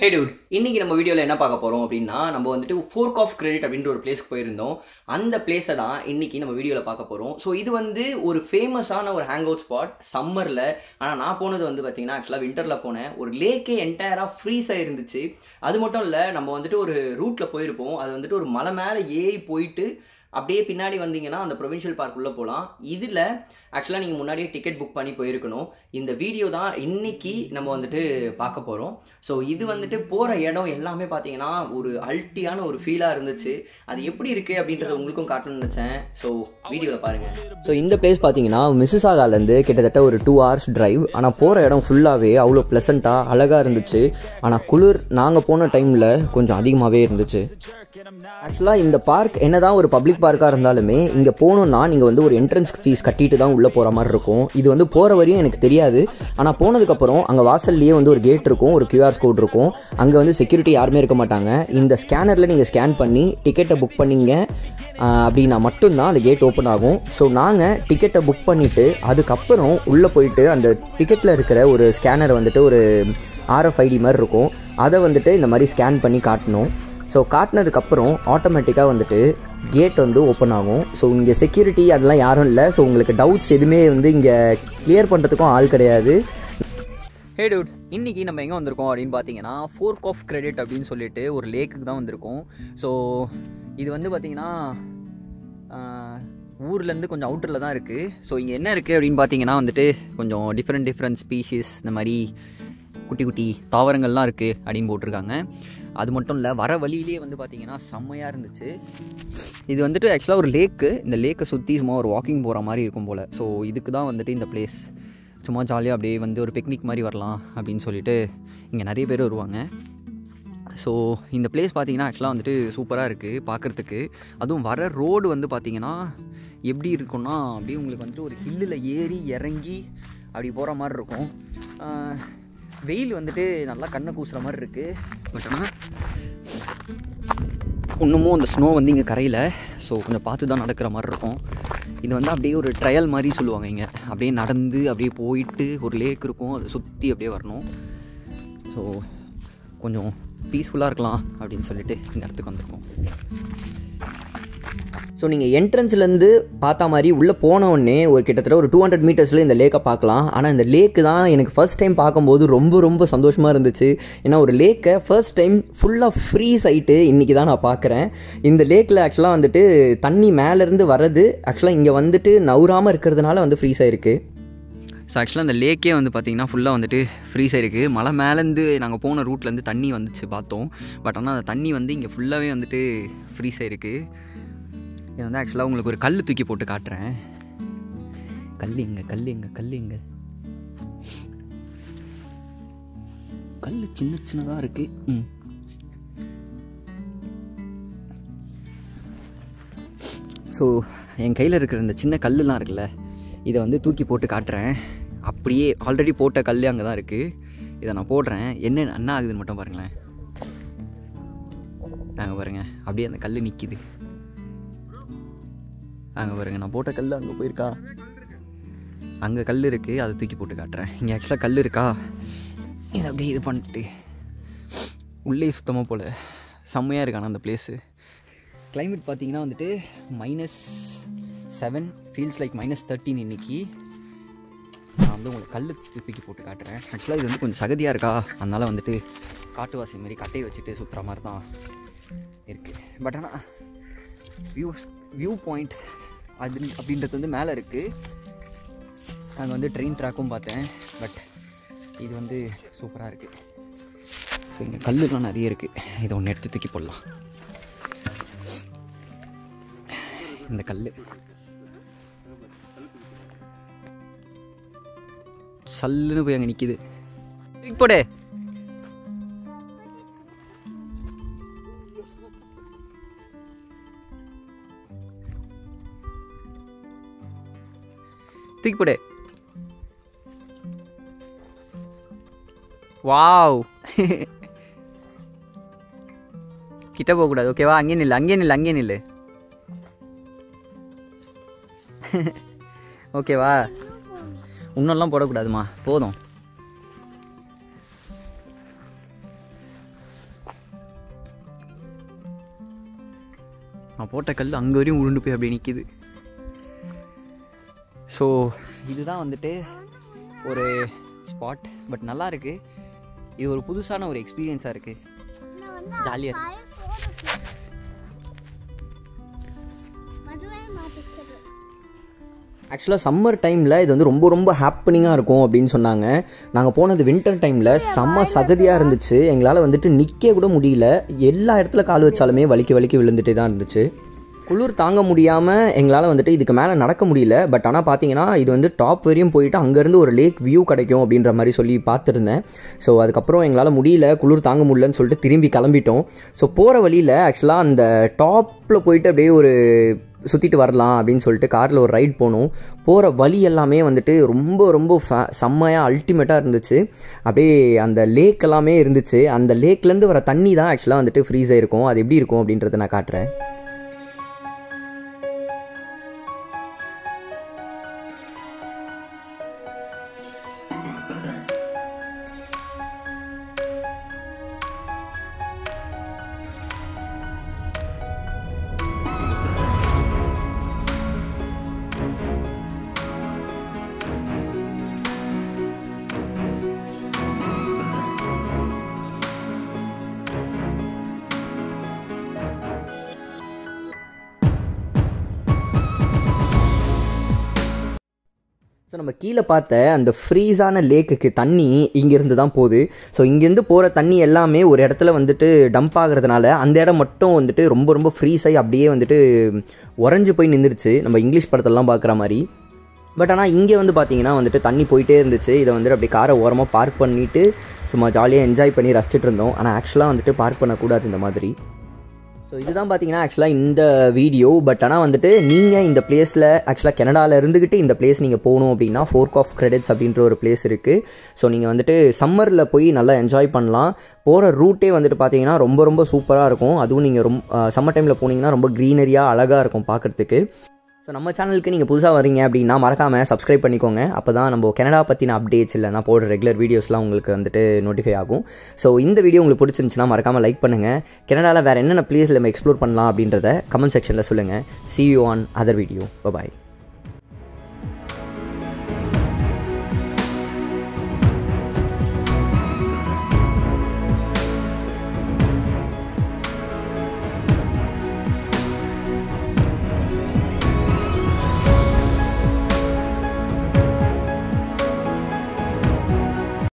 ஹே dude, இன்றைக்கி நம்ம வீடியோவில் என்ன பார்க்க போகிறோம் அப்படின்னா, நம்ம வந்துட்டு ஃபோர்க் ஆஃப் கிரெடிட் அப்படின்ற ஒரு பிளேஸ்க்கு போயிருந்தோம். அந்த பிளேஸை தான் இன்றைக்கி நம்ம வீடியோவில் பார்க்க போகிறோம். ஸோ இது வந்து ஒரு ஃபேமஸான ஒரு ஹேங் அவுட் ஸ்பாட் சம்மரில். ஆனால் நான் போனது வந்து பார்த்திங்கன்னா ஆக்சுவலாக வின்டரில் போனேன். ஒரு லேக்கே என்டையராக ஃப்ரீஸாக இருந்துச்சு. அது மட்டும் இல்லை, நம்ம வந்துட்டு ஒரு ரூட்டில் போயிருப்போம். அது வந்துட்டு ஒரு மலை மேலே ஏறி போயிட்டு அப்படியே பின்னாடி வந்தீங்கன்னா அந்த ப்ரொவின்ஷியல் பார்க் உள்ளே போகலாம். இதில் ஆக்சுவலாக நீங்கள் முன்னாடியே டிக்கெட் புக் பண்ணி போயிருக்கணும். இந்த வீடியோ தான் இன்றைக்கி நம்ம வந்துட்டு பார்க்க போகிறோம். ஸோ இது வந்துட்டு போகிற இடம் எல்லாமே பார்த்தீங்கன்னா ஒரு அல்ட்டியான ஒரு ஃபீலாக இருந்துச்சு. அது எப்படி இருக்குது அப்படின்றத உங்களுக்கும் காட்டணும்னு நினச்சேன். ஸோ வீடியோவில் பாருங்கள். ஸோ இந்த பிளேஸ் பார்த்தீங்கன்னா மிசிசாகாலேருந்து கிட்டத்தட்ட ஒரு 2 hours டிரைவ். ஆனால் போகிற இடம் ஃபுல்லாகவே அவ்வளோ ப்ளசண்ட்டாக அழகாக இருந்துச்சு. ஆனால் குளிர் நாங்கள் போன டைமில் கொஞ்சம் அதிகமாகவே இருந்துச்சு. ஆக்சுவலாக இந்த பார்க் என்னதான் ஒரு பப்ளிக் பார்க்காக இருந்தாலுமே இங்கே போகணுன்னா நீங்கள் வந்து ஒரு என்ட்ரன்ஸ் ஃபீஸ் கட்டிட்டு தான் உள்ளே போகிற மாதிரி இருக்கும். இது வந்து போகிற வரையும் எனக்கு தெரியாது. ஆனால் போனதுக்கப்புறம் அங்கே வாசல்லையே வந்து ஒரு கேட் இருக்கும், ஒரு QR கோட் இருக்கும். அங்கே வந்து செக்யூரிட்டி யாருமே இருக்க மாட்டாங்க. இந்த ஸ்கேனரில் நீங்கள் ஸ்கேன் பண்ணி டிக்கெட்டை புக் பண்ணிங்க அப்படின்னா மட்டும்தான் அந்த கேட் ஓப்பன் ஆகும். ஸோ நாங்கள் டிக்கெட்டை புக் பண்ணிவிட்டு அதுக்கப்புறம் உள்ளே போயிட்டு அந்த டிக்கெட்டில் இருக்கிற ஒரு ஸ்கேனரை வந்துட்டு ஒரு RFID மாதிரி இருக்கும், அதை வந்துட்டு இந்த மாதிரி ஸ்கேன் பண்ணி காட்டணும். ஸோ காட்டினதுக்கப்புறம் ஆட்டோமேட்டிக்காக வந்துட்டு கேட் வந்து ஓப்பன் ஆகும். ஸோ இங்கே செக்யூரிட்டி அதெல்லாம் யாரும் இல்லை. ஸோ உங்களுக்கு டவுட்ஸ் எதுவுமே வந்து இங்கே கிளியர் பண்ணுறதுக்கும் ஆள் கிடையாது. ஹே டூட், இன்றைக்கி நம்ம எங்கே வந்திருக்கோம் அப்படின்னு பார்த்தீங்கன்னா ஃபோர்க் ஆஃப் கிரெடிட் அப்படின்னு சொல்லிட்டு ஒரு லேக்குக்கு தான் வந்திருக்கோம். ஸோ இது வந்து பார்த்திங்கன்னா ஊர்லேருந்து கொஞ்சம் அவுட்டரில் தான் இருக்குது. ஸோ இங்கே என்ன இருக்குது அப்படின்னு பார்த்தீங்கன்னா வந்துட்டு கொஞ்சம் டிஃப்ரெண்ட் ஸ்பீஷீஸ் இந்த மாதிரி குட்டி குட்டி தாவரங்கள்லாம் இருக்குது அப்படின்னு போட்டிருக்காங்க. அது மட்டும் இல்லை, வர வழியிலே வந்து பார்த்திங்கன்னா செம்மையாக இருந்துச்சு. இது வந்துட்டு ஆக்சுவலாக ஒரு லேக்கு. இந்த லேக்கை சுற்றி சும்மா ஒரு வாக்கிங் போகிற மாதிரி இருக்கும் போல். ஸோ இதுக்கு தான் வந்துட்டு இந்த பிளேஸ். சும்மா ஜாலியாக அப்படியே வந்து ஒரு பிக்னிக் மாதிரி வரலாம் அப்படின்னு சொல்லிட்டு இங்கே நிறைய பேர் வருவாங்க. ஸோ இந்த பிளேஸ் பார்த்திங்கன்னா ஆக்சுவலாக வந்துட்டு சூப்பராக இருக்குது பார்க்குறதுக்கு. அதுவும் வர ரோடு வந்து பார்த்திங்கன்னா எப்படி இருக்குன்னா அப்படியே உங்களுக்கு வந்துட்டு ஒரு ஹில்லில் ஏறி இறங்கி அப்படி போகிற மாதிரி இருக்கும். வெயில் வந்துட்டு நல்லா கண்ணை கூசுகிற மாதிரி இருக்குது. பட் ஆனால் இன்னமும் அந்த ஸ்னோ வந்து இங்கே கரையில். ஸோ கொஞ்சம் பார்த்து தான் நடக்கிற மாதிரி இருக்கும். இது வந்து அப்படியே ஒரு ட்ரையல் மாதிரி சொல்லுவாங்க. இங்கே அப்படியே நடந்து அப்படியே போயிட்டு ஒரு லேக் இருக்கும், அதை சுற்றி அப்படியே வரணும். ஸோ கொஞ்சம் பீஸ்ஃபுல்லாக இருக்கலாம் அப்படின்னு சொல்லிட்டு இந்த இடத்துக்கு வந்திருக்கோம். ஸோ நீங்கள் என்ட்ரன்ஸ்லேருந்து பார்த்தா மாதிரி உள்ளே போனவுடனே ஒரு கிட்டத்தட்ட ஒரு 200 மீட்டர்ஸில் இந்த லேக்கை பார்க்கலாம். ஆனால் இந்த லேக்கு தான் எனக்கு ஃபர்ஸ்ட் டைம் பார்க்கும்போது ரொம்ப சந்தோஷமாக இருந்துச்சு. ஏன்னா ஒரு லேக்கை ஃபர்ஸ்ட் டைம் ஃபுல்லாக ஃப்ரீஸ் ஆகிட்டு இன்றைக்கி தான் நான் பார்க்குறேன். இந்த லேக்கில் ஆக்சுவலாக வந்துட்டு தண்ணி மேலேருந்து வர்றது ஆக்சுவலாக இங்கே வந்துட்டு நவுறாமல் இருக்கிறதுனால வந்து ஃப்ரீஸ் ஆகிருக்கு. ஸோ ஆக்சுவலாக அந்த லேக்கே வந்து பார்த்திங்கன்னா ஃபுல்லாக வந்துட்டு ஃப்ரீஸ் ஆகிருக்கு. மலை மேலேருந்து நாங்கள் போன ரூட்லேருந்து தண்ணி வந்துச்சு பார்த்தோம். பட் ஆனால் அந்த தண்ணி வந்து இங்கே ஃபுல்லாகவே வந்துட்டு ஃப்ரீஸ் ஆகிருக்கு. இது வந்து ஆக்சுவலாக உங்களுக்கு ஒரு கல் தூக்கி போட்டு காட்டுறேன். கல் எங்க கல் சின்னதாக இருக்குது. ஸோ என் கையில் இருக்கிற இந்த சின்ன கல்லுலாம் இருக்குல்ல, இதை வந்து தூக்கி போட்டு காட்டுறேன். அப்படியே ஆல்ரெடி போட்ட கல் அங்கே தான் இருக்குது. இதை நான் போடுறேன். என்ன ஆகுதுன்னு மட்டும் பாருங்களேன். நாங்கள் பாருங்கள் அப்படியே அந்த கல் நிற்கிது. அங்கே பாருங்க, நான் போட்ட கல் அங்கே போயிருக்கா. அங்கே கல் இருக்குது, அதை தூக்கி போட்டு காட்டுறேன். இங்கே ஆக்சுவலாக கல் இருக்கா, இதை அப்படியே இது பண்ணிட்டு உள்ளே சுத்தமாக போல் செம்மையாக இருக்கான அந்த பிளேஸு. கிளைமேட் பார்த்திங்கன்னா வந்துட்டு -7 ஃபீல்ஸ் லைக் -13 இன்றைக்கி. நான் வந்து உங்களுக்கு கல் தூக்கி போட்டு காட்டுறேன். ஆக்சுவலாக இது வந்து கொஞ்சம் சகதியாக இருக்கா, அதனால் வந்துட்டு காட்டுவாசி மாரி கட்டையை வச்சுட்டு சுற்றுற மாதிரி தான் இருக்குது. பட் ஆனால் வியூ பாயிண்ட் அது அப்படின்றது வந்து மேலே இருக்குது. நாங்கள் வந்து ட்ரெயின் ட்ராக்கும் பார்த்தேன். பட் இது வந்து சூப்பராக இருக்குது. ஸோ இங்கே கல்லுலாம் நிறைய இருக்குது. இதை ஒன்று எடுத்து தூக்கி போடலாம். இந்த கல் சல்லுன்னு போய் அங்கே நிற்கிது. தூக்கி போடு. தூக்கி போடு. வாவ், கிட்ட போகக்கூடாது, ஓகேவா? அங்கே நில்லு. ஓகேவா? இன்னொல்லாம் போடக்கூடாதுமா, போதும். நான் போட்ட கல் அங்கே வரையும் உருண்டு போய் அப்படியே நிற்கிது. ஸோ இதுதான் வந்துட்டு ஒரு ஸ்பாட். பட் நல்லா இருக்குது. இது ஒரு புதுசான ஒரு எக்ஸ்பீரியன்ஸாக இருக்குது. ஜாலியாக இருக்குது. ஆக்சுவலாக சம்மர் டைமில் இது வந்து ரொம்ப ரொம்ப ஹாப்பனிங்காக இருக்கும் அப்படின்னு சொன்னாங்க. நாங்கள் போனது வின்டர் டைமில் செம்ம சகதியாக இருந்துச்சு. எங்களால் வந்துட்டு நிற்க கூட முடியல. எல்லா இடத்துல கால் வச்சாலுமே வலிக்க விழுந்துகிட்டே தான் இருந்துச்சு. குளிர் தாங்க முடியாமல் எங்களால் வந்துட்டு இதுக்கு மேலே நடக்க முடியல. பட் ஆனால் பார்த்தீங்கன்னா இது வந்து டாப் வரையும் போயிட்டு அங்கேருந்து ஒரு லேக் வியூ கிடைக்கும் அப்படின்ற மாதிரி சொல்லி பார்த்துருந்தேன். ஸோ அதுக்கப்புறம் எங்களால் முடியல, குளிர் தாங்க முடியலன்னு சொல்லிட்டு திரும்பி கிளம்பிட்டோம். ஸோ போகிற வழியில் ஆக்சுவலாக அந்த டாப்பில் போயிட்டு அப்படியே ஒரு சுற்றிட்டு வரலாம் அப்படின்னு சொல்லிட்டு காரில் ஒரு ரைட் போனோம். போகிற வழி எல்லாமே வந்துட்டு ரொம்ப ரொம்ப செம்மையாக அல்டிமேட்டாக இருந்துச்சு. அப்படியே அந்த லேக் எல்லாமே இருந்துச்சு. அந்த லேக்லேருந்து வர தண்ணி தான் ஆக்சுவலாக வந்துட்டு ஃப்ரீஸ் ஆகிருக்கும். அது எப்படி இருக்கும் அப்படின்றத நான் காட்டுறேன். ஸோ நம்ம கீழே பார்த்த அந்த ஃப்ரீஸான லேக்குக்கு தண்ணி இங்கேருந்து தான் போகுது. ஸோ இங்கேருந்து போகிற தண்ணி எல்லாமே ஒரு இடத்துல வந்துட்டு டம்ப் ஆகிறதுனால அந்த இடம் மட்டும் வந்துட்டு ரொம்ப ரொம்ப ஃப்ரீஸ் ஆகி அப்படியே வந்துட்டு உறைஞ்சி போய் நின்றுடுச்சு, நம்ம இங்கிலீஷ் படத்தெல்லாம் பார்க்குற மாதிரி. பட் ஆனால் இங்கே வந்து பார்த்திங்கன்னா வந்துட்டு தண்ணி போயிட்டே இருந்துச்சு. இதை வந்துட்டு அப்படியே காரை ஓரமாக பார்க் பண்ணிவிட்டு சும்மா ஜாலியாக என்ஜாய் பண்ணி ரசிச்சிட்டு இருந்தோம். ஆனால் ஆக்சுவலாக வந்துட்டு பார்க் பண்ணக்கூடாது இந்த மாதிரி. ஸோ இதுதான் பார்த்தீங்கன்னா ஆக்சுவலாக இந்த வீடியோ. பட் ஆனால் வந்துட்டு நீங்கள் இந்த பிளேஸில் ஆக்சுவலாக கனடாவில் இருந்துக்கிட்டு இந்த பிளேஸ் நீங்கள் போகணும் அப்படின்னா ஃபோர்க் ஆஃப் கிரெடிட்ஸ் அப்படின்ற ஒரு பிளேஸ் இருக்குது. ஸோ நீங்கள் வந்துட்டு சம்மரில் போய் நல்லா என்ஜாய் பண்ணலாம். போகிற ரூட்டே வந்துட்டு பார்த்தீங்கன்னா ரொம்ப ரொம்ப சூப்பராக இருக்கும். அதுவும் நீங்கள் சம்மர் டைமில் போனீங்கன்னா ரொம்ப க்ரீனரியாக அழகாக இருக்கும் பார்க்குறதுக்கு. ஸோ நம்ம சேனலுக்கு நீங்கள் புதுசாக வரீங்க அப்படின்னா மறக்காமல் சப்ஸ்கிரைப் பண்ணிக்கோங்க. அப்போ தான் நம்ம கனடா பற்றின அப்டேட்ஸ் இல்லை நான் போடுற ரெகுலர் வீடியோஸ்லாம் உங்களுக்கு வந்துட்டு நோட்டிஃபை ஆகும். ஸோ இந்த வீடியோ உங்களுக்கு பிடிச்சிருந்துச்சுன்னா மறக்காமல் லைக் பண்ணுங்கள். கனடாவில் வேறு என்னென்ன பிளேஸில் நம்ம எக்ஸ்ப்ளோர் பண்ணலாம் அப்படின்றத கமெண்ட் செக்ஷனில் சொல்லுங்கள். See you on other video. Bye bye.